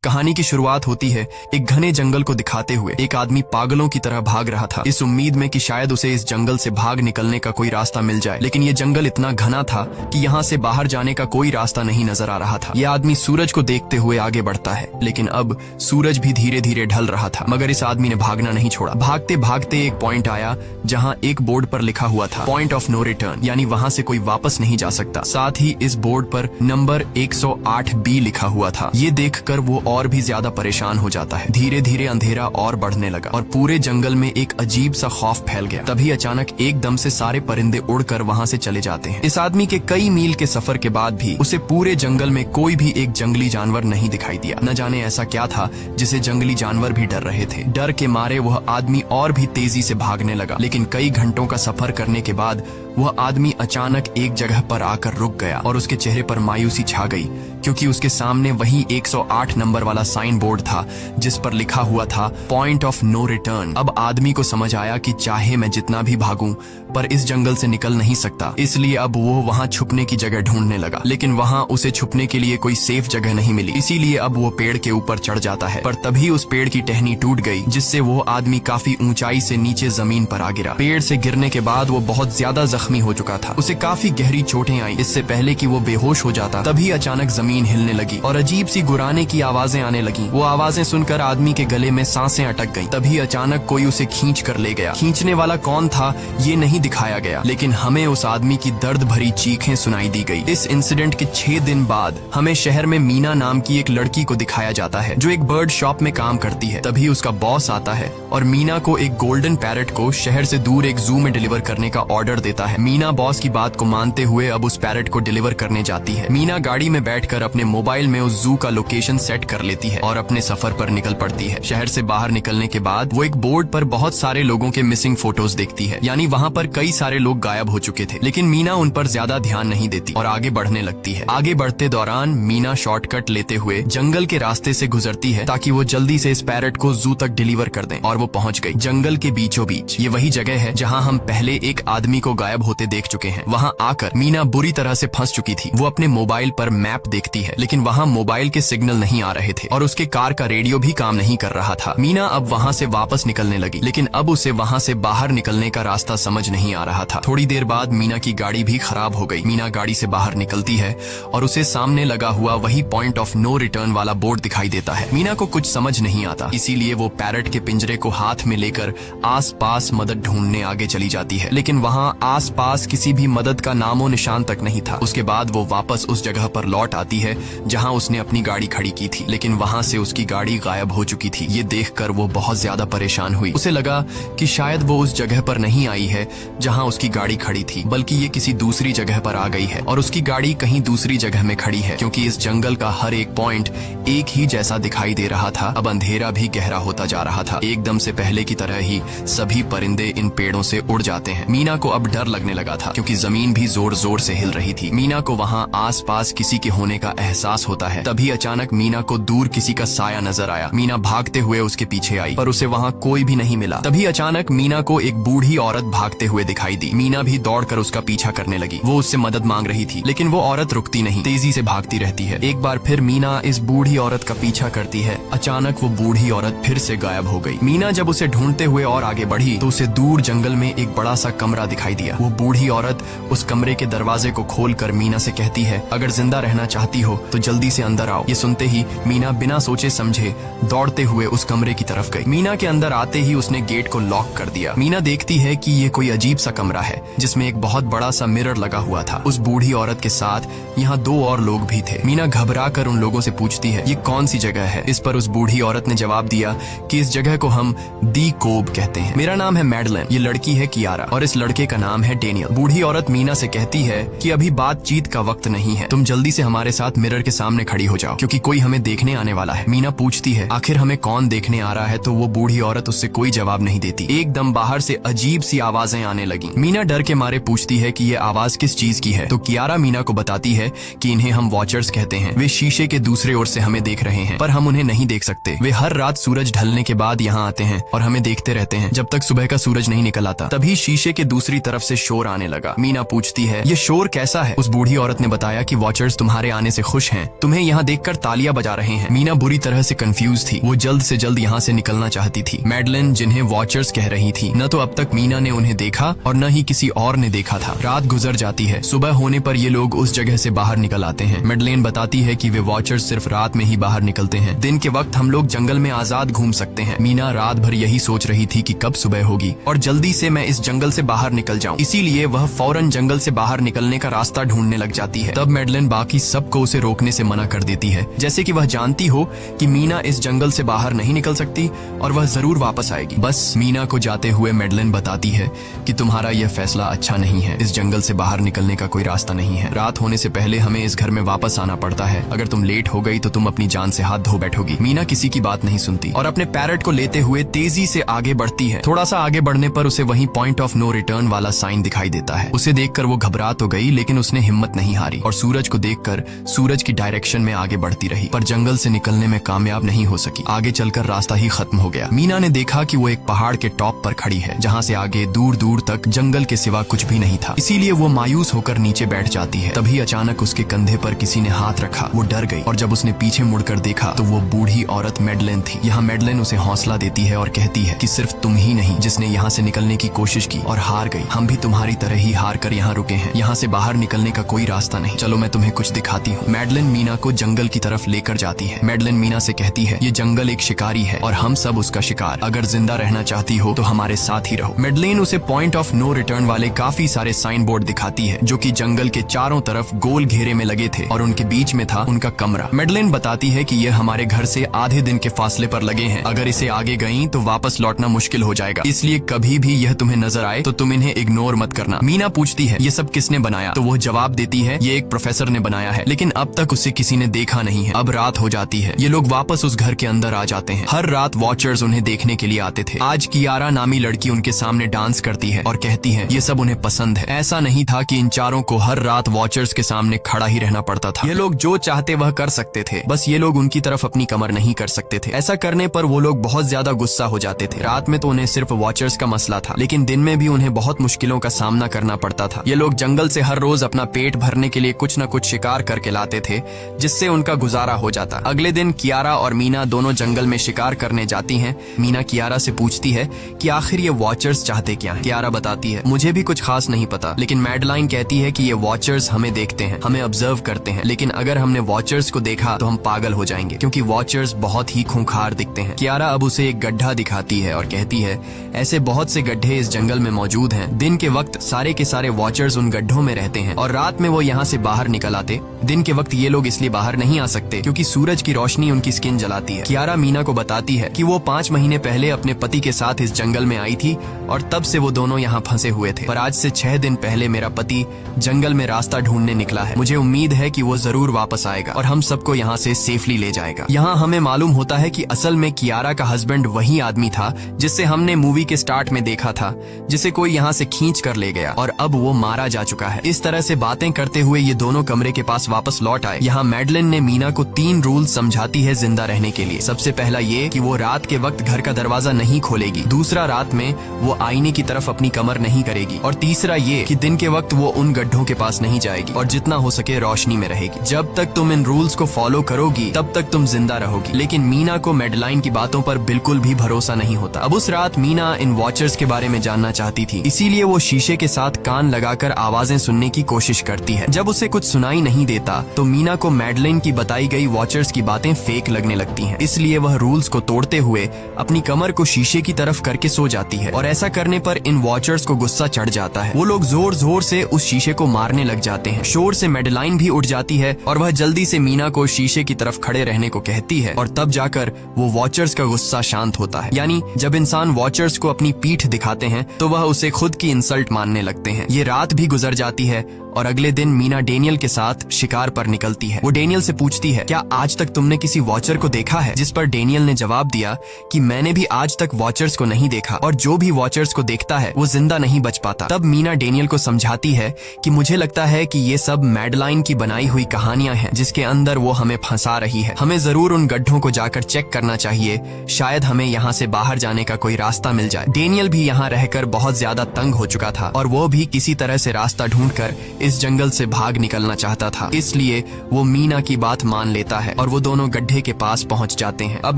कहानी की शुरुआत होती है एक घने जंगल को दिखाते हुए। एक आदमी पागलों की तरह भाग रहा था, इस उम्मीद में कि शायद उसे इस जंगल से भाग निकलने का कोई रास्ता मिल जाए। लेकिन ये जंगल इतना घना था कि यहाँ से बाहर जाने का कोई रास्ता नहीं नजर आ रहा था। ये आदमी सूरज को देखते हुए आगे बढ़ता है, लेकिन अब सूरज भी धीरे धीरे ढल रहा था। मगर इस आदमी ने भागना नहीं छोड़ा। भागते भागते एक पॉइंट आया जहाँ एक बोर्ड पर लिखा हुआ था पॉइंट ऑफ नो रिटर्न, यानी वहाँ से कोई वापस नहीं जा सकता। साथ ही इस बोर्ड पर नंबर 108B लिखा हुआ था। ये देखकर वो और भी ज्यादा परेशान हो जाता है। धीरे धीरे अंधेरा और बढ़ने लगा और पूरे जंगल में एक अजीब सा खौफ फैल गया। तभी अचानक एकदम से सारे परिंदे उड़कर वहाँ से चले जाते हैं। इस आदमी के कई मील के सफर के बाद भी उसे पूरे जंगल में कोई भी एक जंगली जानवर नहीं दिखाई दिया। न जाने ऐसा क्या था जिसे जंगली जानवर भी डर रहे थे। डर के मारे वह आदमी और भी तेजी से भागने लगा, लेकिन कई घंटों का सफर करने के बाद वह आदमी अचानक एक जगह पर आकर रुक गया और उसके चेहरे पर मायूसी छा गई, क्योंकि उसके सामने वही 108 नंबर वाला साइन बोर्ड था जिस पर लिखा हुआ था पॉइंट ऑफ नो रिटर्न। अब आदमी को समझ आया कि चाहे मैं जितना भी भागूं पर इस जंगल से निकल नहीं सकता, इसलिए अब वो वहाँ छुपने की जगह ढूंढने लगा। लेकिन वहाँ उसे छुपने के लिए कोई सेफ जगह नहीं मिली, इसीलिए अब वो पेड़ के ऊपर चढ़ जाता है। पर तभी उस पेड़ की टहनी टूट गई, जिससे वो आदमी काफी ऊंचाई से नीचे जमीन पर आ गिरा। पेड़ से गिरने के बाद वो बहुत ज्यादा जख्मी हो चुका था। उसे काफी गहरी चोटें आई। इससे पहले कि वो बेहोश हो जाता तभी अचानक जमीन हिलने लगी और अजीब सी गुराने की आवाजें आने लगी। वो आवाजें सुनकर आदमी के गले में सांसें अटक गईं। तभी अचानक कोई उसे खींच कर ले गया। खींचने वाला कौन था ये नहीं दिखाया गया, लेकिन हमें उस आदमी की दर्द भरी चीखें सुनाई दी गई। इस इंसिडेंट के 6 दिन बाद हमें शहर में मीना नाम की एक लड़की को दिखाया जाता है जो एक बर्ड शॉप में काम करती है। तभी उसका बॉस आता है और मीना को एक गोल्डन पैरट को शहर से दूर एक जू में डिलीवर करने का ऑर्डर देता है। मीना बॉस की बात को मानते हुए अब उस पैरट को डिलीवर करने जाती है। मीना गाड़ी में बैठकर अपने मोबाइल में उस जू का लोकेशन सेट कर लेती है और अपने सफर पर निकल पड़ती है। शहर से बाहर निकलने के बाद वो एक बोर्ड पर बहुत सारे लोगों के मिसिंग फोटोज देखती है, यानी वहाँ पर कई सारे लोग गायब हो चुके थे। लेकिन मीना उन पर ज्यादा ध्यान नहीं देती और आगे बढ़ने लगती है। आगे बढ़ते दौरान मीना शॉर्टकट लेते हुए जंगल के रास्ते से गुजरती है ताकि वो जल्दी से इस पैरट को जू तक डिलीवर कर दें। और वो पहुँच गई जंगल के बीचों बीच। ये वही जगह है जहाँ हम पहले एक आदमी को गायब होते देख चुके हैं। वहाँ आकर मीना बुरी तरह से फंस चुकी थी। वो अपने मोबाइल पर मैप देखती है, लेकिन वहाँ मोबाइल के सिग्नल नहीं आ रहे थे और उसके कार का रेडियो भी काम नहीं कर रहा था। मीना अब वहाँ से वापस निकलने लगी, लेकिन अब उसे वहाँ से बाहर निकलने का रास्ता समझ नहीं आ रहा था। थोड़ी देर बाद मीना की गाड़ी भी खराब हो गई। मीना गाड़ी से बाहर निकलती है और उसे सामने लगा हुआ वही पॉइंट ऑफ नो रिटर्न वाला बोर्ड दिखाई देता है। मीना को कुछ समझ नहीं आता, इसीलिए वो पैरट के पिंजरे को हाथ में लेकर आसपास मदद ढूंढने आगे चली जाती है, लेकिन वहाँ आसपास किसी भी मदद का नामो निशान तक नहीं था। उसके बाद वो वापस उस जगह पर लौट आती है जहाँ उसने अपनी गाड़ी खड़ी की थी, लेकिन वहाँ से उसकी गाड़ी गायब हो चुकी थी। ये देखकर वो बहुत ज्यादा परेशान हुई। उसे लगा कि शायद वो उस जगह पर नहीं आई है जहाँ उसकी गाड़ी खड़ी थी, बल्कि ये किसी दूसरी जगह पर आ गई है और उसकी गाड़ी कहीं दूसरी जगह में खड़ी है, क्योंकि इस जंगल का हर एक पॉइंट एक ही जैसा दिखाई दे रहा था। अब अंधेरा भी गहरा होता जा रहा था। एकदम से पहले की तरह ही सभी परिंदे इन पेड़ों से उड़ जाते हैं। मीना को अब डर लगने लगा था, क्योंकि जमीन भी जोर जोर से हिल रही थी। मीना को वहाँ आसपास किसी के होने का एहसास होता है। तभी अचानक मीना को दूर किसी का साया नजर आया। मीना भागते हुए उसके पीछे आई, पर उसे वहाँ कोई भी नहीं मिला। तभी अचानक मीना को एक बूढ़ी औरत भागते हुए दिखाई दी। मीना भी दौड़कर उसका पीछा करने लगी। वो उससे मदद मांग रही थी, लेकिन वो औरत रुकती नहीं, तेजी से भागती रहती है। एक बार फिर मीना इस बूढ़ी औरत का पीछा करती है। अचानक वो बूढ़ी औरत फिर से गायब हो गई। मीना जब उसे ढूंढते हुए और आगे बढ़ी तो उसे दूर जंगल में एक बड़ा सा कमरा दिखाई दिया। वो बूढ़ी औरत उस कमरे के दरवाजे को खोलकर मीना से कहती है, अगर जिंदा रहना चाहती हो तो जल्दी से अंदर आओ। ये सुनते ही मीना बिना सोचे समझे दौड़ते हुए उस कमरे की तरफ गई। मीना के अंदर आते ही उसने गेट को लॉक कर दिया। मीना देखती है कि ये कोई अजीब सा कमरा है जिसमें एक बहुत बड़ा सा मिरर लगा हुआ था। उस बूढ़ी औरत के साथ यहाँ 2 और लोग भी थे। मीना घबरा कर उन लोगों से पूछती है, ये कौन सी जगह है? इस पर उस बूढ़ी औरत ने जवाब दिया कि इस जगह को हम दी कोब कहते हैं। मेरा नाम है मैडलन, ये लड़की है कियारा और इस लड़के का नाम है डेनियल। बूढ़ी औरत मीना से कहती है कि अभी बातचीत का वक्त नहीं है, तुम जल्दी से हमारे साथ मिरर के सामने खड़ी हो जाओ, क्योंकि कोई हमें देखने आने वाला है। मीना पूछती है, आखिर हमें कौन देखने आ रहा है? तो वो बूढ़ी औरत उससे कोई जवाब नहीं देती। एकदम बाहर से अजीब सी आवाजें आने लगी। मीना डर के मारे पूछती है कि ये आवाज किस चीज की है? तो कियारा मीना को बताती है कि इन्हें हम वॉचर्स कहते हैं। वे शीशे के दूसरे ओर से हमें देख रहे हैं, पर हम उन्हें नहीं देख सकते। वे हर रात सूरज ढलने के बाद यहाँ आते हैं और हमें देखते रहते हैं जब तक सुबह का सूरज नहीं निकल आता। तभी शीशे के दूसरी तरफ से शोर आने लगा। मीना पूछती है, ये शोर कैसा है? उस बूढ़ी औरत ने बताया कि वॉचर्स तुम्हारे आने से खुश हैं, तुम्हें यहाँ देखकर तालियां बजा रहे हैं। मीना बुरी तरह से कंफ्यूज थी, वो जल्द से जल्द यहाँ से निकलना चाहती थी। मैडलिन जिन्हें वॉचर्स कह रही थी, न तो अब तक मीना ने उन्हें देखा और न ही किसी और ने देखा था। रात गुजर जाती है, सुबह होने पर ये लोग उस जगह से बाहर निकल आते हैं। मैडलिन बताती है कि वे वॉचर्स सिर्फ रात में ही बाहर निकलते हैं, दिन के वक्त हम लोग जंगल में आजाद घूम सकते हैं। मीना रात भर यही सोच रही थी कि कब सुबह होगी और जल्दी से मैं इस जंगल से बाहर निकल जाऊं। इसीलिए वह फौरन जंगल से बाहर निकलने का रास्ता ढूंढने लग जाती है। तब मैडलिन बाकी सबको उसे रोकने से मना कर देती है, जैसे कि वह जानती हो कि मीना इस जंगल से बाहर नहीं निकल सकती और वह जरूर वापस आएगी। बस मीना को जाते हुए मैडलिन बताती है कि तुम्हारा यह फैसला अच्छा नहीं है, इस जंगल से बाहर निकलने का कोई रास्ता नहीं है। रात होने से पहले हमें इस घर में वापस आना पड़ता है, अगर तुम लेट हो गई तो तुम अपनी जान से हाथ धो बैठोगी। मीना किसी की बात नहीं सुनती और अपने पैरट को लेते हुए तेजी से आगे बढ़ती है। थोड़ा सा आगे बढ़ने पर उसे वहीं पॉइंट ऑफ नो रिटर्न वाला साइन दिखाई देता है। उसे देखकर वो घबरा तो गई, लेकिन उसने हिम्मत नहीं हारी और सूरज को देखकर सूरज की डायरेक्शन में आगे बढ़ती रही, पर जंगल से निकलने में कामयाब नहीं हो सकी। आगे चलकर रास्ता ही खत्म हो गया। मीना ने देखा कि वो एक पहाड़ के टॉप पर खड़ी है, जहाँ से आगे दूर दूर तक जंगल के सिवा कुछ भी नहीं था। इसीलिए वो मायूस होकर नीचे बैठ जाती है। तभी अचानक उसके कंधे पर किसी ने हाथ रखा। वो डर गई और जब उसने पीछे मुड़कर देखा तो वो बूढ़ी औरत मैडलिन थी। यहाँ मैडलिन उसे हौसला देती है और कहती है कि सिर्फ तुम ही नहीं जिसने यहाँ से निकलने की कोशिश की और हार गई, हम भी तुम्हारी तरह ही हार कर यहाँ रुके हैं। यहाँ से बाहर निकलने का कोई रास्ता नहीं, चलो मैं तुम्हें कुछ दिखाती हूँ। मैडलिन मीना को जंगल की तरफ लेकर जाती है। मैडलिन मीना से कहती है, ये जंगल एक शिकारी है और हम सब उसका शिकार, अगर जिंदा रहना चाहती हो तो हमारे साथ ही रहो। मैडलिन उसे पॉइंट ऑफ नो रिटर्न वाले काफी सारे साइन बोर्ड दिखाती है, जो कि जंगल के चारों तरफ गोल घेरे में लगे थे और उनके बीच में था उनका कमरा। मैडलिन बताती है कि यह हमारे घर से आधे दिन के फासले पर लगे हैं, अगर इसे आगे गई तो वापस लौटना मुश्किल हो जाएगा, इसलिए कभी भी यह तुम्हें नजर आए तो तुम इन्हें इग्नोर मत करना। मीना पूछती है, ये सब किसने बनाया? तो वो जवाब देती है, ये एक प्रोफेसर ने बनाया है, लेकिन अब तक उसे किसी ने देखा नहीं है। अब रात हो जाती है, ये लोग वापस उस घर के अंदर आ जाते हैं। हर रात वॉचर्स उन्हें देखने के लिए आते थे। आज कियारा नामी लड़की उनके सामने डांस करती है और कहती है ये सब उन्हें पसंद है। ऐसा नहीं था कि इन चारों को हर रात वॉचर्स के सामने खड़ा ही रहना पड़ता था। ये लोग जो चाहते वह कर सकते थे, बस ये लोग उनकी तरफ अपनी कमर नहीं कर सकते थे। ऐसा करने पर वो लोग बहुत ज्यादा गुस्सा हो जाते थे। रात में तो उन्हें सिर्फ वॉचर्स का मसला था, लेकिन दिन में भी उन्हें बहुत मुश्किलों का सामना करना पड़ता था। ये लोग जंगल से हर रोज अपना पेट भरने के लिए कुछ न कुछ शिकार करके लाते थे, जिससे उनका गुजारा हो जाता। अगले दिन कियारा और मीना दोनों जंगल में शिकार करने जाती हैं। मीना कियारा से पूछती है कि आखिर ये वॉचर्स चाहते क्या हैं? कियारा बताती है, मुझे भी कुछ खास नहीं पता, लेकिन मैडलाइन कहती है कि ये वॉचर्स हमें देखते हैं, हमें ऑब्जर्व करते हैं, लेकिन अगर हमने वॉचर्स को देखा तो हम पागल हो जाएंगे, क्योंकि वॉचर्स बहुत ही खूंखार दिखते हैं। कियारा अब उसे एक गड्ढा दिखाती है और कहती है, ऐसे बहुत से गड्ढे इस जंगल में मौजूद हैं। दिन के वक्त सारे के सारे वॉचर्स उन गड्ढों में रहते हैं और रात में वो यहाँ से बाहर निकल आते। दिन के वक्त ये लोग इसलिए बाहर नहीं आ सकते क्योंकि सूरज की रोशनी उनकी स्किन जलाती है। कियारा मीना को बताती है कि वो 5 महीने पहले अपने पति के साथ इस जंगल में आई थी और तब से वो दोनों यहाँ फंसे हुए थे, पर आज से 6 दिन पहले मेरा पति जंगल में रास्ता ढूंढने निकला है। मुझे उम्मीद है कि वो जरूर वापस आएगा और हम सबको यहाँ से सेफली ले जाएगा। यहाँ हमें मालूम होता है कि असल में कियारा का हस्बैंड वही आदमी था जिससे हमने मूवी के स्टार्ट में देखा था, जिसे कोई यहाँ से खींच कर ले गया और अब वो मारा जा चुका है। इस तरह से बातें करते हुए ये दोनों कमरे के पास वापस लौट आए। यहाँ मैडलिन ने मीना को 3 रूल समझाती है जिंदा रहने के लिए। सबसे पहला ये कि वो रात के वक्त घर का दरवाजा नहीं खोलेगी। दूसरा, रात में वो आईने की तरफ अपनी कमर नहीं करेगी। और तीसरा ये कि दिन के वक्त वो उन गड्ढों के पास नहीं जाएगी और जितना हो सके रोशनी में रहेगी। जब तक तुम इन रूल्स को फॉलो करोगी तब तक तुम जिंदा रहोगी। लेकिन मीना को मैडलाइन की बातों पर बिल्कुल भी भरोसा नहीं होता। अब उस रात मीना इन वॉचर्स के बारे में जानना चाहती थी, इसीलिए वो शीशे के साथ कान लगाकर आवाजें सुनने की कोशिश करती है। जब उसे कुछ सुनाई नहीं देता तो मीना को मैडलिन की बताई गई वॉचर्स की बातें फेक लगने लगती हैं। इसलिए वह रूल्स को तोड़ते हुए अपनी कमर को शीशे की तरफ करके सो जाती है और ऐसा करने पर इन वॉचर्स को गुस्सा चढ़ जाता है। वो लोग जोर जोर से उस शीशे को मारने लग जाते हैं। शोर से मैडलाइन भी उठ जाती है और वह जल्दी से मीना को शीशे की तरफ खड़े रहने को कहती है और तब जाकर वो वॉचर्स का गुस्सा शांत होता है। यानी जब इंसान वॉचर्स को अपनी पीठ दिखाते हैं तो वह उसे खुद की इंसल्ट मानने लगते हैं। ये रात भी गुजर जाती है और अगले दिन मीना डेनियल के साथ शिकार पर निकलती है। वो डेनियल से पूछती है, क्या आज तक तुमने किसी वॉचर को देखा है? जिस पर डेनियल ने जवाब दिया कि मैंने भी आज तक वॉचर्स को नहीं देखा और जो भी वॉचर्स को देखता है वो जिंदा नहीं बच पाता। तब मीना डेनियल को समझाती है कि मुझे लगता है कि ये सब मैडलाइन की बनाई हुई कहानियां हैं जिसके अंदर वो हमें फंसा रही है। हमें जरूर उन गड्ढों को जाकर चेक करना चाहिए, शायद हमें यहाँ से बाहर जाने का कोई रास्ता मिल जाए। डेनियल भी यहाँ रहकर बहुत ज्यादा तंग हो चुका था और वो भी किसी तरह से रास्ता ढूंढकर इस जंगल से भाग निकलना चाहता था, इसलिए वो मीना की बात मान लेता है और वो दोनों गड्ढे के पास पहुंच जाते हैं। अब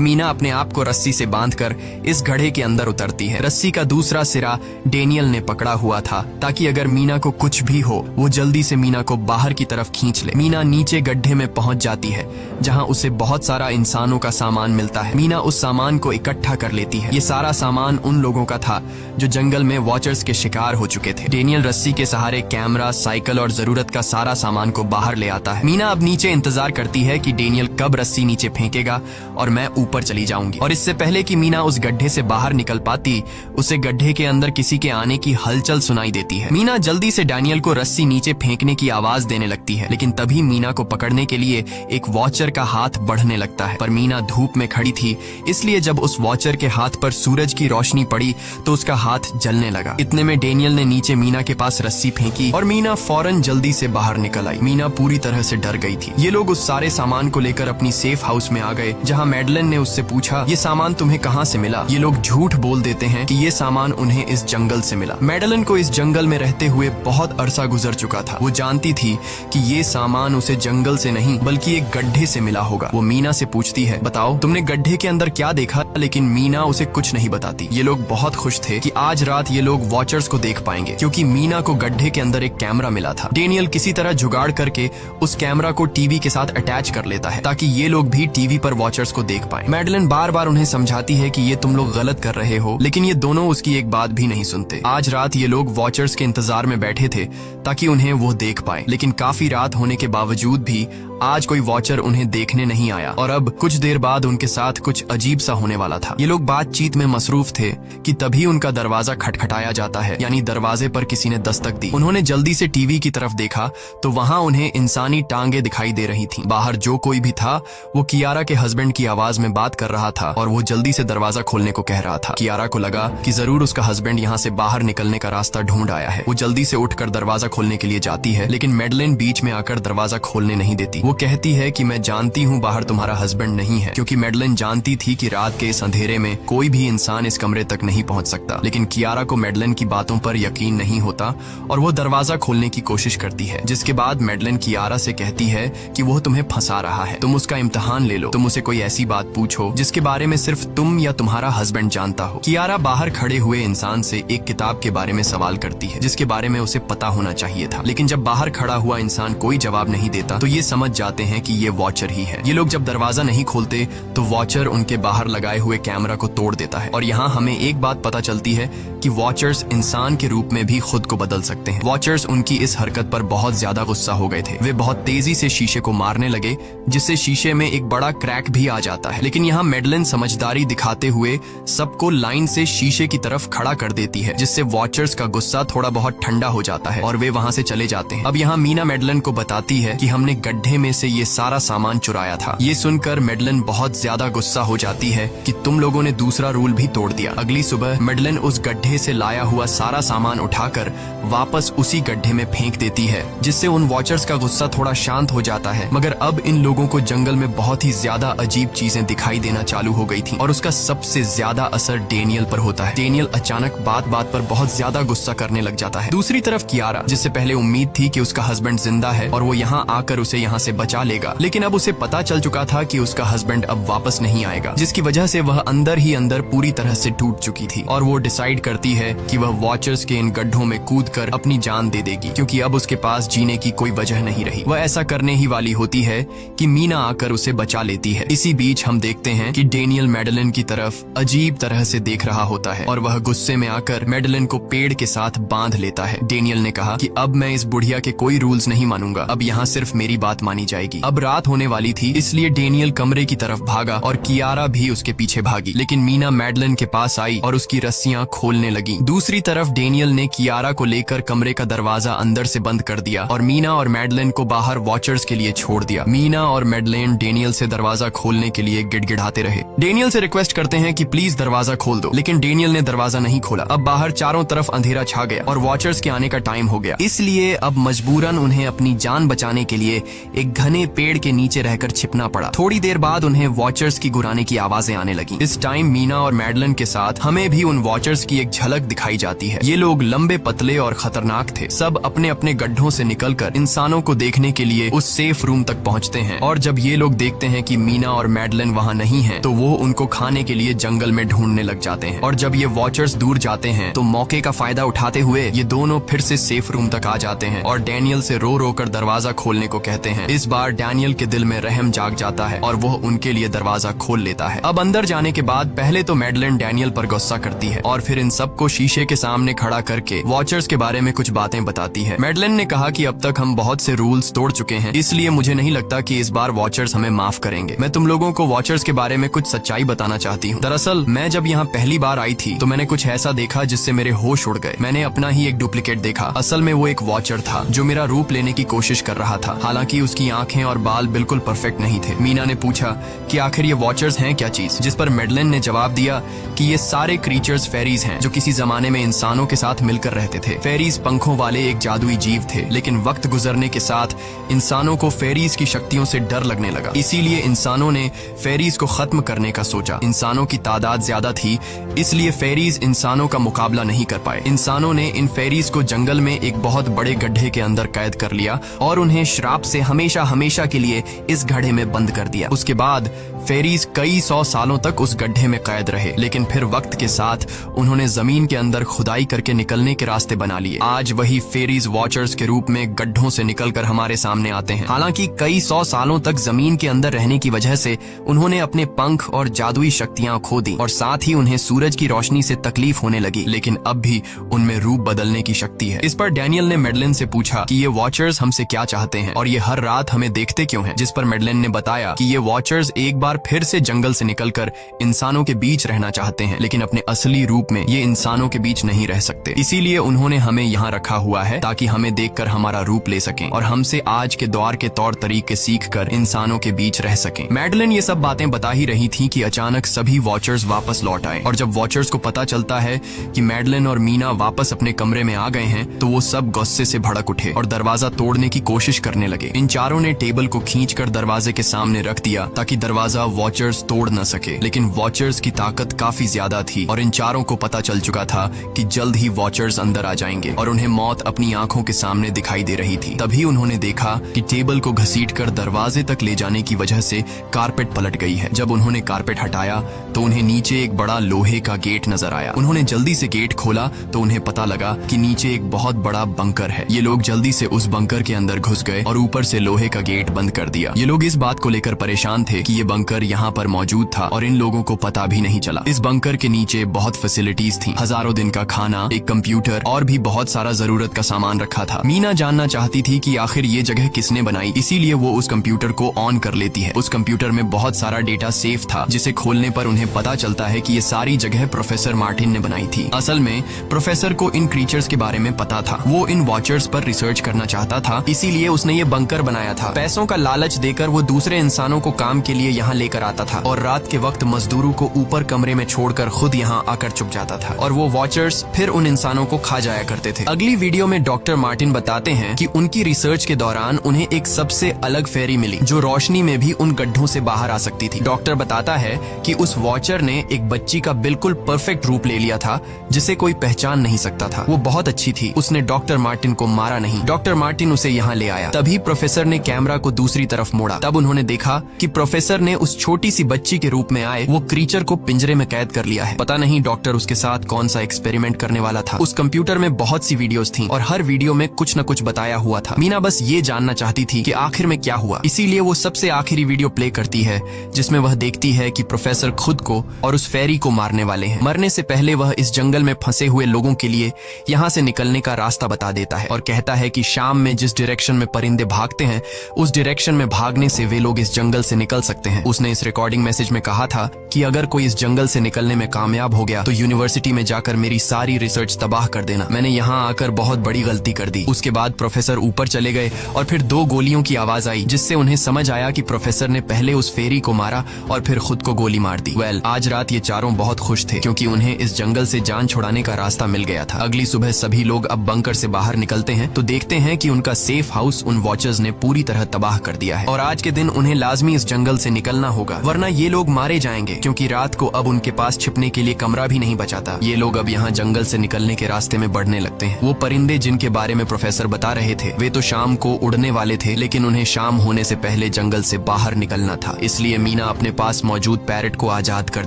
मीना अपने आप को रस्सी से बांधकर इस गड्ढे के अंदर उतरती है। रस्सी का दूसरा सिरा डेनियल ने पकड़ा हुआ था ताकि अगर मीना को कुछ भी हो वो जल्दी से मीना को बाहर की तरफ खींच ले। मीना नीचे गड्ढे में पहुंच जाती है जहां उसे बहुत सारा इंसानों का सामान मिलता है। मीना उस सामान को इकट्ठा कर लेती है। ये सारा सामान उन लोगों का था जो जंगल में वॉचर्स के शिकार हो चुके थे। डेनियल रस्सी के सहारे कैमरा, साइकिल और जरूरत का सारा सामान को बाहर ले आता है। मीना अब नीचे इंतजार करती है कि डेनियल कब रस्सी नीचे फेंकेगा और मैं ऊपर चली जाऊंगी। और इससे पहले कि मीना उस गड्ढे से बाहर निकल पाती, उसे गड्ढे के अंदर किसी के आने की हलचल सुनाई देती है। मीना जल्दी से डेनियल को रस्सी नीचे फेंकने की आवाज देने लगती है, लेकिन तभी मीना को पकड़ने के लिए एक वॉचर का हाथ बढ़ने लगता है। पर मीना धूप में खड़ी थी, इसलिए जब उस वॉचर के हाथ पर सूरज की रोशनी पड़ी तो उसका हाथ जलने लगा। इतने में डेनियल ने नीचे मीना के पास रस्सी फेंकी और मीना फौरन जल्दी से बाहर निकल आई। मीना पूरी तरह से डर गई थी। ये लोग उस सारे सामान को लेकर अपनी सेफ हाउस में आ गए, जहाँ मैडलिन ने उससे पूछा, ये सामान तुम्हें कहाँ से मिला? ये लोग झूठ बोल देते हैं कि ये सामान उन्हें इस जंगल से मिला। मैडलिन को इस जंगल में रहते हुए बहुत अरसा गुजर चुका था। वो जानती थी कि ये सामान उसे जंगल से नहीं बल्कि एक गड्ढे से मिला होगा। वो मीना से पूछती है, बताओ तुमने गड्ढे के अंदर क्या देखा? लेकिन मीना उसे कुछ नहीं बताती। ये लोग बहुत खुश थे कि आज रात ये लोग वॉचर्स को देख पाएंगे, क्योंकि मीना को गड्ढे के अंदर एक कैमरा मिला था। डेनियल किसी तरह जुगाड़ करके उस कैमरा को टीवी के साथ अटैच कर लेता है ताकि ये लोग भी टीवी पर वॉचर्स को देख पाए। मैडलिन बार बार उन्हें समझाती है कि ये तुम लोग गलत कर रहे हो, लेकिन ये दोनों उसकी एक बात भी नहीं सुनते। आज रात ये लोग वॉचर्स के इंतजार में बैठे थे ताकि उन्हें वो देख पाए, लेकिन काफी रात होने के बावजूद भी आज कोई वॉचर उन्हें देखने नहीं आया और अब कुछ देर बाद उनके साथ कुछ अजीब सा होने वाला था। ये लोग बातचीत में मसरूफ थे कि तभी उनका दरवाजा खटखटाया जाता है, यानी दरवाजे पर किसी ने दस्तक दी। उन्होंने जल्दी से टीवी की तरफ देखा तो वहाँ उन्हें इंसानी टांगे दिखाई दे रही थीं। बाहर जो कोई भी था वो कियारा के हस्बैंड की आवाज में बात कर रहा था और वो जल्दी से दरवाजा खोलने को कह रहा था। कियारा को लगा कि जरूर उसका हस्बैंड यहाँ से बाहर निकलने का रास्ता ढूंढ आया है। वो जल्दी से उठकर दरवाजा खोलने के लिए जाती है, लेकिन मैडलिन बीच में आकर दरवाजा खोलने नहीं देती। वो कहती है कि मैं जानती हूँ बाहर तुम्हारा हस्बैंड नहीं है, क्योंकि मैडलिन जानती थी कि रात के इस अंधेरे में कोई भी इंसान इस कमरे तक नहीं पहुंच सकता। लेकिन कियारा को मैडलिन की बातों पर यकीन नहीं होता और वो दरवाजा खोलने की कोशिश करती है, जिसके बाद मैडलिन कियारा से कहती है कि वो तुम्हें फंसा रहा है, तुम उसका इम्तिहान ले लो, तुम उसे कोई ऐसी बात पूछो जिसके बारे में सिर्फ तुम या तुम्हारा हस्बैंड जानता हो। कियारा बाहर खड़े हुए इंसान से एक किताब के बारे में सवाल करती है जिसके बारे में उसे पता होना चाहिए था, लेकिन जब बाहर खड़ा हुआ इंसान कोई जवाब नहीं देता तो ये समझ जाते हैं कि ये वॉचर ही है। ये लोग जब दरवाजा नहीं खोलते तो वॉचर उनके बाहर लगाए हुए कैमरा को तोड़ देता है और यहाँ हमें एक बात पता चलती है कि वॉचर्स इंसान के रूप में भी खुद को बदल सकते हैं। वॉचर्स उनकी इस हरकत पर बहुत ज्यादा गुस्सा हो गए थे। वे बहुत तेजी से शीशे को मारने लगे जिससे शीशे में एक बड़ा क्रैक भी आ जाता है, लेकिन यहाँ मैडलिन समझदारी दिखाते हुए सबको लाइन से शीशे की तरफ खड़ा कर देती है, जिससे वॉचर्स का गुस्सा थोड़ा बहुत ठंडा हो जाता है और वे वहाँ से चले जाते हैं। अब यहाँ मीना मैडलिन को बताती है कि हमने गड्ढे में से ये सारा सामान चुराया था। ये सुनकर मैडलिन बहुत ज्यादा गुस्सा हो जाती है कि तुम लोगों ने दूसरा रूल भी तोड़ दिया। अगली सुबह मैडलिन उस गड्ढे से लाया हुआ सारा सामान उठाकर वापस उसी गड्ढे में फेंक देती है, जिससे उन वॉचर्स का गुस्सा थोड़ा शांत हो जाता है। मगर अब इन लोगों को जंगल में बहुत ही ज्यादा अजीब चीजें दिखाई देना चालू हो गई थी और उसका सबसे ज्यादा असर डेनियल पर होता है। डेनियल अचानक बात बात पर बहुत ज्यादा गुस्सा करने लग जाता है। दूसरी तरफ कियारा, जिससे पहले उम्मीद थी कि उसका हस्बैंड जिंदा है और वो यहाँ आकर उसे यहाँ से बचा लेगा, लेकिन अब उसे पता चल चुका था कि उसका हस्बैंड अब वापस नहीं आएगा, जिसकी वजह से वह अंदर ही अंदर पूरी तरह से टूट चुकी थी और वो डिसाइड करती है कि वह वॉचर्स के इन गड्ढों में कूदकर अपनी जान दे देगी, क्योंकि अब उसके पास जीने की कोई वजह नहीं रही। वह ऐसा करने ही वाली होती है कि मीना आकर उसे बचा लेती है। इसी बीच हम देखते हैं कि डेनियल मैडलिन की तरफ अजीब तरह से देख रहा होता है और वह गुस्से में आकर मैडलिन को पेड़ के साथ बांध लेता है। डेनियल ने कहा कि अब मैं इस बुढ़िया के कोई रूल्स नहीं मानूंगा, अब यहाँ सिर्फ मेरी बात मानी जाएगी। अब रात होने वाली थी, इसलिए डेनियल कमरे की तरफ भागा और कियारा भी उसके पीछे भागी, लेकिन मीना मैडलिन के पास आई और उसकी रस्सियां खोलने लगी। दूसरी तरफ डेनियल ने कियारा को लेकर कमरे का दरवाजा अंदर अंदर से बंद कर दिया और मीना और मैडलिन को बाहर वॉचर्स के लिए छोड़ दिया। मीना और मैडलिन डेनियल से दरवाजा खोलने के लिए गिड़गिड़ाते रहे। डेनियल से रिक्वेस्ट करते हैं कि प्लीज दरवाजा खोल दो, लेकिन डेनियल ने दरवाजा नहीं खोला। अब बाहर चारों तरफ अंधेरा छा गया और वॉचर्स के आने का टाइम हो गया, इसलिए अब मजबूरन उन्हें अपनी जान बचाने के लिए एक घने पेड़ के नीचे रहकर छिपना पड़ा। थोड़ी देर बाद उन्हें वॉचर्स की गुराने की आवाजें आने लगी। इस टाइम मीना और मैडलिन के साथ हमें भी उन वॉचर्स की एक झलक दिखाई जाती है। ये लोग लंबे, पतले और खतरनाक थे। सब अपने अपने गड्ढों से निकलकर इंसानों को देखने के लिए उस सेफ रूम तक पहुंचते हैं और जब ये लोग देखते हैं कि मीना और मैडलिन वहाँ नहीं हैं, तो वो उनको खाने के लिए जंगल में ढूंढने लग जाते हैं। और जब ये वॉचर्स दूर जाते हैं तो मौके का फायदा उठाते हुए ये दोनों फिर से सेफ रूम तक आ जाते हैं और डैनियल से रो रो कर दरवाजा खोलने को कहते हैं। इस बार डैनियल के दिल में रहम जाग जाता है और वो उनके लिए दरवाजा खोल लेता है। अब अंदर जाने के बाद पहले तो मैडलिन डैनियल पर गुस्सा करती है और फिर इन सबको शीशे के सामने खड़ा करके वॉचर्स के बारे में कुछ बातें बताती है। मैडलिन ने कहा कि अब तक हम बहुत से रूल्स तोड़ चुके हैं, इसलिए मुझे नहीं लगता कि इस बार वॉचर्स हमें माफ करेंगे। मैं तुम लोगों को वॉचर्स के बारे में कुछ सच्चाई बताना चाहती हूँ। दरअसल मैं जब यहाँ पहली बार आई थी तो मैंने कुछ ऐसा देखा जिससे मेरे होश उड़ गए। मैंने अपना ही एक डुप्लीकेट देखा। असल में वो एक वॉचर था जो मेरा रूप लेने की कोशिश कर रहा था। हालांकि उसकी आंखें और बाल बिल्कुल परफेक्ट नहीं थे। मीना ने पूछा कि आखिर ये वॉचर्स हैं क्या चीज, जिस पर मैडलिन ने जवाब दिया कि ये सारे क्रीचर्स फेरीज हैं जो किसी जमाने में इंसानों के साथ मिलकर रहते थे। फेरीज पंखों वाले एक जादुई जीव थे, लेकिन वक्त गुजरने के साथ इंसानों को फेरीज की शक्तियों से डर लगने लगा, इसीलिए इंसानों ने फेरीज को खत्म करने का सोचा। इंसानों की तादाद ज्यादा थी, इसलिए फेरीज इंसानों का मुकाबला नहीं कर पाए। इंसानों ने इन फेरीज को जंगल में एक बहुत बड़े गड्ढे के अंदर कैद कर लिया और उन्हें श्राप से हमेशा हमेशा के लिए इस गड्ढे में बंद कर दिया। उसके बाद फेरीज कई 100 सालों तक उस गड्ढे में कैद रहे, लेकिन फिर वक्त के साथ उन्होंने जमीन के अंदर खुदाई करके निकलने के रास्ते बना लिए। आज वही फेरीज वॉचर्स के रूप में गड्ढों से निकलकर हमारे सामने आते हैं। हालांकि कई 100 सालों तक जमीन के अंदर रहने की वजह से उन्होंने अपने पंख और जादुई शक्तियां खो दी और साथ ही उन्हें सूरज की रोशनी से तकलीफ होने लगी, लेकिन अब भी उनमें रूप बदलने की शक्ति है। इस पर डैनियल ने मैडलिन से पूछा कि ये वॉचर्स हमसे क्या चाहते हैं और ये हर रात हमें देखते क्यों हैं, जिस पर मैडलिन ने बताया कि ये वॉचर्स एक बार फिर से जंगल से निकलकर इंसानों के बीच रहना चाहते हैं, लेकिन अपने असली रूप में ये इंसानों के बीच नहीं रह सकते। इसीलिए उन्होंने हमें यहाँ रखा हुआ है ताकि हमें देखकर हमारा रूप ले सकें और हमसे आज के दौर के तौर तरीके सीखकर इंसानों के बीच रह सकें। मैडलिन ये सब बातें बता ही रही थी कि अचानक सभी वॉचर्स वापस लौट आए और जब वॉचर्स को पता चलता है कि मैडलिन और मीना वापस अपने कमरे में आ गए हैं तो वो सब गुस्से से भड़क उठे और दरवाजा तोड़ने की कोशिश करने लगे। इन चारों ने टेबल को खींचकर दरवाजे के सामने रख दिया ताकि दरवाजा वॉचर्स तोड़ न सके, लेकिन वॉचर्स की ताकत काफी ज्यादा थी और इन चारों को पता चल चुका था कि जल्द ही वॉचर्स अंदर आ जाएंगे और उन्हें मौत अपनी आंखों के सामने दिखाई दे रही थी। तभी उन्होंने देखा कि टेबल को घसीटकर दरवाजे तक ले जाने की वजह से कारपेट पलट गई है। जब उन्होंने कारपेट हटाया तो उन्हें नीचे एक बड़ा लोहे का गेट नजर आया। उन्होंने जल्दी से गेट खोला तो उन्हें पता लगा कि नीचे एक बहुत बड़ा बंकर है। ये लोग जल्दी से उस बंकर के अंदर घुस गए और ऊपर से लोहे का गेट बंद कर दिया। ये लोग इस बात को लेकर परेशान थे कि ये बंकर यहाँ पर मौजूद था और इन लोगों को पता भी नहीं चला। इस बंकर के नीचे बहुत फैसिलिटीज थी, हजारों दिन का खाना, एक कंप्यूटर और भी बहुत सारा जरूरत का सामान रखा था। मीना जानना चाहती थी कि आखिर ये जगह किसने बनाई, इसीलिए वो उस कंप्यूटर को ऑन कर लेती है। उस कंप्यूटर में बहुत सारा डेटा सेफ था, जिसे खोलने पर उन्हें पता चलता है कि ये सारी जगह प्रोफेसर मार्टिन ने बनाई थी। असल में प्रोफेसर को इन क्रीचर्स के बारे में पता था। वो इन वॉचर्स पर रिसर्च करना चाहता था, इसीलिए उसने ये बंकर बनाया था। पैसों का लालच देकर वो दूसरे इंसानों को काम के लिए यहाँ लेकर आता था और रात के वक्त मजदूरों को ऊपर कमरे में छोड़कर खुद यहाँ आकर छुप जाता था और वो वॉचर्स फिर उन इंसानों को खा जाया करते थे। अगली वीडियो में डॉक्टर मार्टिन बताते हैं कि उनकी रिसर्च के दौरान उन्हें एक सबसे अलग फेरी मिली जो रोशनी में भी उन गड्ढों से बाहर आ सकती थी। डॉक्टर बताता है कि उस वॉचर ने एक बच्ची का बिल्कुल परफेक्ट रूप ले लिया था जिसे कोई पहचान नहीं सकता था। वो बहुत अच्छी थी, उसने डॉक्टर मार्टिन को मारा नहीं। डॉक्टर मार्टिन उसे यहाँ ले आया। तभी प्रोफेसर ने कैमरा को दूसरी तरफ मोड़ा। तब उन्होंने देखा कि प्रोफेसर ने उस छोटी सी बच्ची के रूप में आए वो क्रीचर को पिंजरे में कैद कर लिया है। पता नहीं डॉक्टर उसके साथ कौन सा एक्सपेरिमेंट करने वाला था। उस कंप्यूटर में बहुत सी वीडियोस थी और हर वीडियो में कुछ न कुछ बताया हुआ था। मीना बस ये जानना चाहती थी कि आखिर में क्या हुआ, इसीलिए वो सबसे आखिरी वीडियो प्ले करती है जिसमें वह देखती है कि प्रोफेसर खुद को और उस फेरी को मारने वाले हैं। मरने से पहले वह इस जंगल में फंसे हुए लोगों के लिए यहाँ से निकलने का रास्ता बता देता है और कहता है कि शाम में जिस डायरेक्शन में परिंदे भागते हैं उस डायरेक्शन में भागने से वे लोग इस जंगल से निकल सकते हैं। उसने इस रिकॉर्डिंग मैसेज में कहा था कि अगर कोई इस जंगल से निकलने में कामयाब हो गया तो यूनिवर्सिटी में जाकर मेरी सारी रिसर्च तबाह कर देना। मैंने यहाँ आकर बहुत बड़ी गलती कर दी। उसके बाद प्रोफेसर ऊपर चले गए और फिर 2 गोलियों की आवाज आई, जिससे उन्हें समझ आया कि प्रोफेसर ने पहले उस फेरी को मारा और फिर खुद को गोली मार दी। आज रात ये चारों बहुत खुश थे क्योंकि उन्हें इस जंगल से जान छुड़ाने का रास्ता मिल गया था। अगली सुबह सभी लोग अब बंकर से बाहर निकलते हैं तो देखते हैं कि उनका सेफ हाउस उन वॉचर्स ने पूरी तरह तबाह कर दिया है और आज के दिन उन्हें लाजमी इस जंगल से निकलना होगा, वरना ये लोग मारे जाएंगे क्योंकि रात को अब उनके पास छिपने के लिए कमरा भी नहीं बचा था। ये लोग अब यहाँ जंगल से निकलने के रास्ते में बढ़ने लगते हैं। वो परिंदे जिनके बारे में प्रोफेसर बता रहे थे वे तो शाम को उड़ने वाले थे, लेकिन उन्हें शाम होने से पहले जंगल से बाहर निकलना था। इसलिए मीना अपने पास मौजूद पैरट को आजाद कर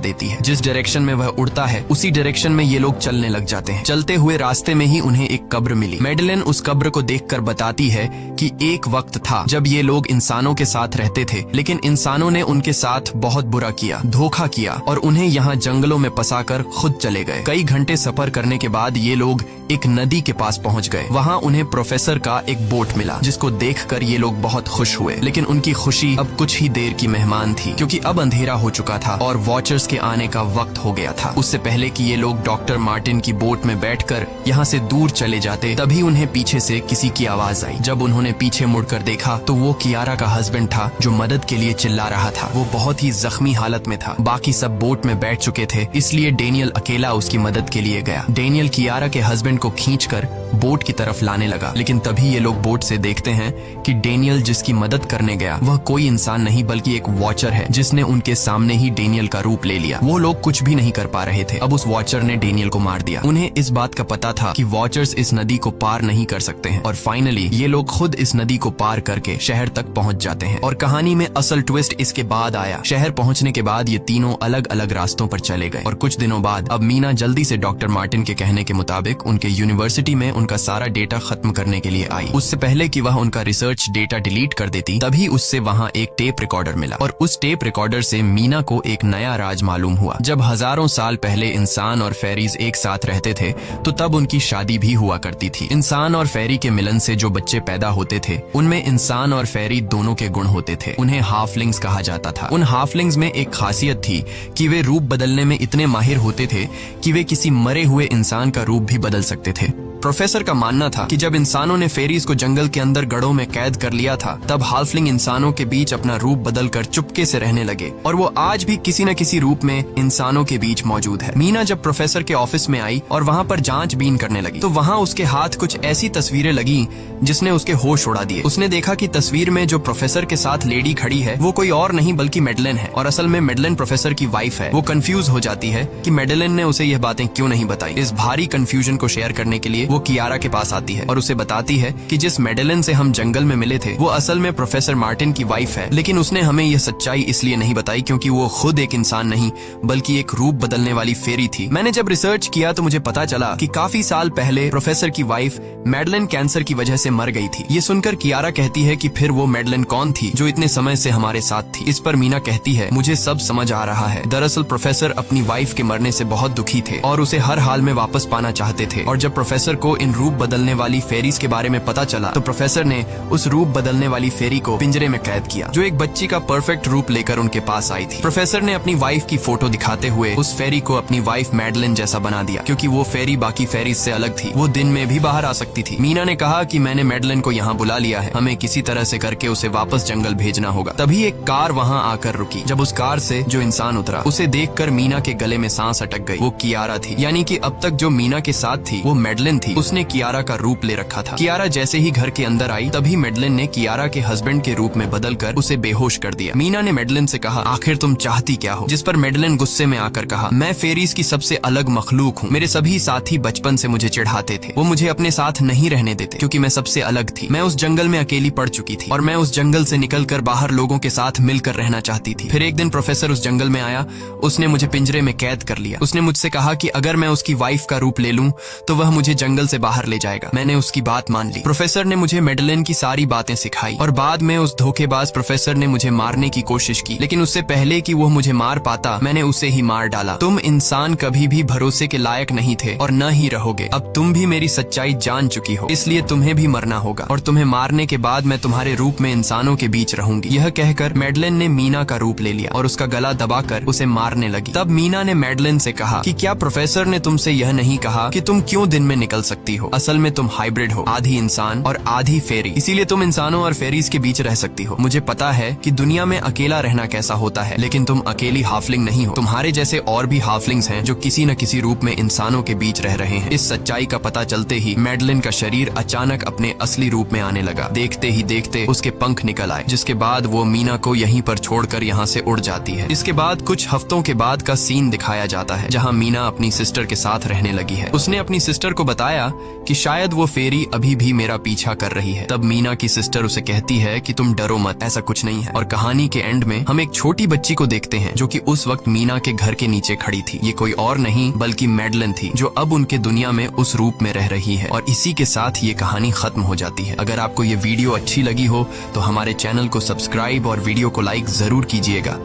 देती है। जिस डायरेक्शन में वह उड़ता है उसी डायरेक्शन में ये लोग चलने लग जाते हैं। चलते हुए रास्ते में ही उन्हें एक कब्र मिली। मैडलिन उस कब्र को देखकर बताती है कि एक वक्त था जब ये लोग इंसानों के साथ रहते थे, लेकिन इंसानों ने उनके साथ बहुत बुरा किया, धोखा किया और उन्हें यहाँ जंगलों में फंसाकर खुद चले गए। कई घंटे सफर करने के बाद ये लोग एक नदी के पास पहुंच गए। वहाँ उन्हें प्रोफेसर का एक बोट मिला, जिसको देखकर ये लोग बहुत खुश हुए, लेकिन उनकी खुशी अब कुछ ही देर की मेहमान थी क्योंकि अब अंधेरा हो चुका था और वॉचर्स के आने का वक्त हो गया था। उससे पहले कि ये लोग डॉक्टर मार्टिन की बोट में बैठकर यहाँ से दूर चले जाते, तभी उन्हें पीछे से किसी की आवाज आई। जब उन्होंने पीछे मुड़कर देखा तो वो कियारा का हस्बैंड था जो मदद के लिए चिल्ला रहा था। वो बहुत ही जख्मी हालत में था। बाकी सब बोट में बैठ चुके थे, इसलिए डेनियल अकेला उसकी मदद के लिए गया। डेनियल कियारा के हस्बैंड को खींचकर बोट की तरफ लाने लगा, लेकिन तभी ये लोग बोट से देखते हैं कि डेनियल जिसकी मदद करने गया वह कोई इंसान नहीं बल्कि एक वॉचर है, जिसने उनके सामने ही डेनियल का रूप ले लिया। वो लोग कुछ भी नहीं कर पा रहे थे। अब उस वॉचर ने डेनियल को मार दिया। उन्हें इस बात का पता था कि वॉचर्स इस नदी को पार नहीं कर सकते हैं और फाइनली ये लोग खुद इस नदी को पार करके शहर तक पहुंच जाते हैं। और कहानी में असल ट्विस्ट इसके बाद आया। शहर पहुंचने के बाद ये तीनों अलग अलग रास्तों पर चले गए और कुछ दिनों बाद अब मीना जल्दी से डॉक्टर मार्टिन के कहने के मुताबिक उनके यूनिवर्सिटी में उनका सारा डेटा खत्म करने के लिए आई। उससे पहले कि वह उनका रिसर्च डेटा डिलीट कर देती, तभी उससे वहाँ एक टेप रिकॉर्डर मिला और उस टेप रिकॉर्डर से मीना को एक नया राज मालूम हुआ। जब हजारों साल पहले इंसान और फेरीज एक साथ रहते थे तो तब उनकी शादी भी हुआ करती थी। इंसान और फेरी के मिलन से जो बच्चे पैदा होते थे उनमें इंसान और फेरी दोनों के गुण होते थे। उन्हें हाफलिंग्स कहा जाता था। उन हाफलिंग्स में एक खासियत थी कि वे रूप बदलने में इतने माहिर होते थे कि वे किसी मरे हुए इंसान का रूप भी बदल सकते थे। प्रोफेसर का मानना था कि जब इंसानों ने फेरीज को जंगल के अंदर गढ़ों में कैद कर लिया था तब हाफलिंग इंसानों के बीच अपना रूप बदलकर चुपके से रहने लगे और वो आज भी किसी न किसी रूप में इंसानों के बीच मौजूद है। मीना जब प्रोफेसर के ऑफिस में आई और वहाँ पर जांचबीन करने लगी तो वहाँ उसके हाथ कुछ ऐसी तस्वीरें लगी जिसने उसके होश उड़ा दिए। उसने देखा कि तस्वीर में जो प्रोफेसर के साथ लेडी खड़ी है वो कोई और नहीं बल्कि मैडलिन है और असल में मैडलिन प्रोफेसर की वाइफ है। वो कंफ्यूज हो जाती है कि मैडलिन ने उसे यह बातें क्यों नहीं बताई। इस भारी कंफ्यूजन को शेयर करने के लिए वो कियारा के पास आती है और उसे बताती है कि जिस मैडलिन से हम जंगल में मिले थे वो असल में प्रोफेसर मार्टिन की वाइफ है, लेकिन उसने हमें यह सच्चाई इसलिए नहीं बताई क्योंकि वो खुद एक इंसान नहीं बल्कि एक रूप बदलने वाली फेरी थी। मैंने जब रिसर्च किया तो मुझे पता चला कि काफी साल पहले प्रोफेसर की वाइफ मैडलिन कैंसर की वजह से मर गई थी। ये सुनकर कियारा कहती है कि फिर वो मैडलिन कौन थी जो इतने समय से हमारे साथ थी। इस पर मीना कहती है मुझे सब समझ आ रहा है। दरअसल प्रोफेसर अपनी वाइफ के मरने से बहुत दुखी थे और उसे हर हाल में वापस पाना चाहते थे और जब प्रोफेसर को इन रूप बदलने वाली फेरीज के बारे में पता चला तो प्रोफेसर ने उस रूप बदलने वाली फेरी को पिंजरे में कैद किया जो एक बच्ची का परफेक्ट रूप लेकर उनके पास आई थी। प्रोफेसर ने अपनी वाइफ की फोटो दिखाते हुए उस फेरी को अपनी वाइफ मैडलिन जैसा बना दिया क्योंकि वो फेरी बाकी फेरीज से अलग थी। वो दिन में भी बाहर आ सकती थी। मीना ने कहा कि मैंने मैडलिन को यहाँ बुला लिया है, हमें किसी तरह से करके उसे वापस जंगल भेजना होगा। तभी एक कार वहाँ आकर रुकी। जब उस कार से जो इंसान उतरा उसे देखकर मीना के गले में सांस अटक गई। वो कियारा थी, यानी कि अब तक जो मीना के साथ थी वो मैडलिन थी। उसने कियारा का रूप ले रखा था। कियारा जैसे ही घर के अंदर आई तभी मैडलिन ने कियारा के हस्बैंड के रूप में बदलकर उसे बेहोश कर दिया। मीना ने मैडलिन से कहा आखिर तुम चाहती क्या हो, जिस पर मैडलिन गुस्से में आकर कहा मैं फेरीज की सबसे अलग मखलूक हूँ। मेरे सभी साथी बचपन से मुझे चिढ़ाते थे। वो मुझे अपने साथ नहीं रहने देते क्योंकि मैं सबसे अलग थी। मैं उस जंगल में अकेली पड़ चुकी थी और मैं उस जंगल से निकलकर बाहर लोगों के साथ मिलकर रहना चाहती थी। फिर एक दिन प्रोफेसर उस जंगल में आया। उसने मुझे पिंजरे में कैद कर लिया। उसने मुझसे कहा कि अगर मैं उसकी वाइफ का रूप ले लूं तो वह मुझे जंगल जंगल से बाहर ले जाएगा। मैंने उसकी बात मान ली। प्रोफेसर ने मुझे मेडलिन की सारी बातें सिखाई और बाद में उस धोखेबाज प्रोफेसर ने मुझे मारने की कोशिश की, लेकिन उससे पहले कि वो मुझे मार पाता मैंने उसे ही मार डाला। तुम इंसान कभी भी भरोसे के लायक नहीं थे और न ही रहोगे। अब तुम भी मेरी सच्चाई जान चुकी हो, इसलिए तुम्हें भी मरना होगा और तुम्हें मारने के बाद मैं तुम्हारे रूप में इंसानों के बीच रहूंगी। यह कहकर मेडलिन ने मीना का रूप ले लिया और उसका गला दबाकर उसे मारने लगी। तब मीना ने मेडलिन से कहा कि क्या प्रोफेसर ने तुमसे यह नहीं कहा कि तुम क्यों दिन में निकल सकती हो? असल में तुम हाइब्रिड हो, आधी इंसान और आधी फेरी, इसीलिए तुम इंसानों और फेरीज के बीच रह सकती हो। मुझे पता है कि दुनिया में अकेला रहना कैसा होता है, लेकिन तुम अकेली हाफलिंग नहीं हो। तुम्हारे जैसे और भी हाफलिंग्स हैं जो किसी न किसी रूप में इंसानों के बीच रह रहे हैं। इस सच्चाई का पता चलते ही मेडलिन का शरीर अचानक अपने असली रूप में आने लगा। देखते ही देखते उसके पंख निकल आए, जिसके बाद वो मीना को यहीं पर छोड़कर यहाँ से उड़ जाती है। इसके बाद कुछ हफ्तों के बाद का सीन दिखाया जाता है, जहाँ मीना अपनी सिस्टर के साथ रहने लगी है। उसने अपनी सिस्टर को बताया कि शायद वो फेरी अभी भी मेरा पीछा कर रही है। तब मीना की सिस्टर उसे कहती है कि तुम डरो मत, ऐसा कुछ नहीं है। और कहानी के एंड में हम एक छोटी बच्ची को देखते हैं जो कि उस वक्त मीना के घर के नीचे खड़ी थी। ये कोई और नहीं बल्कि मेडलिन थी, जो अब उनके दुनिया में उस रूप में रह रही है। और इसी के साथ ये कहानी खत्म हो जाती है। अगर आपको ये वीडियो अच्छी लगी हो तो हमारे चैनल को सब्सक्राइब और वीडियो को लाइक जरूर कीजिएगा।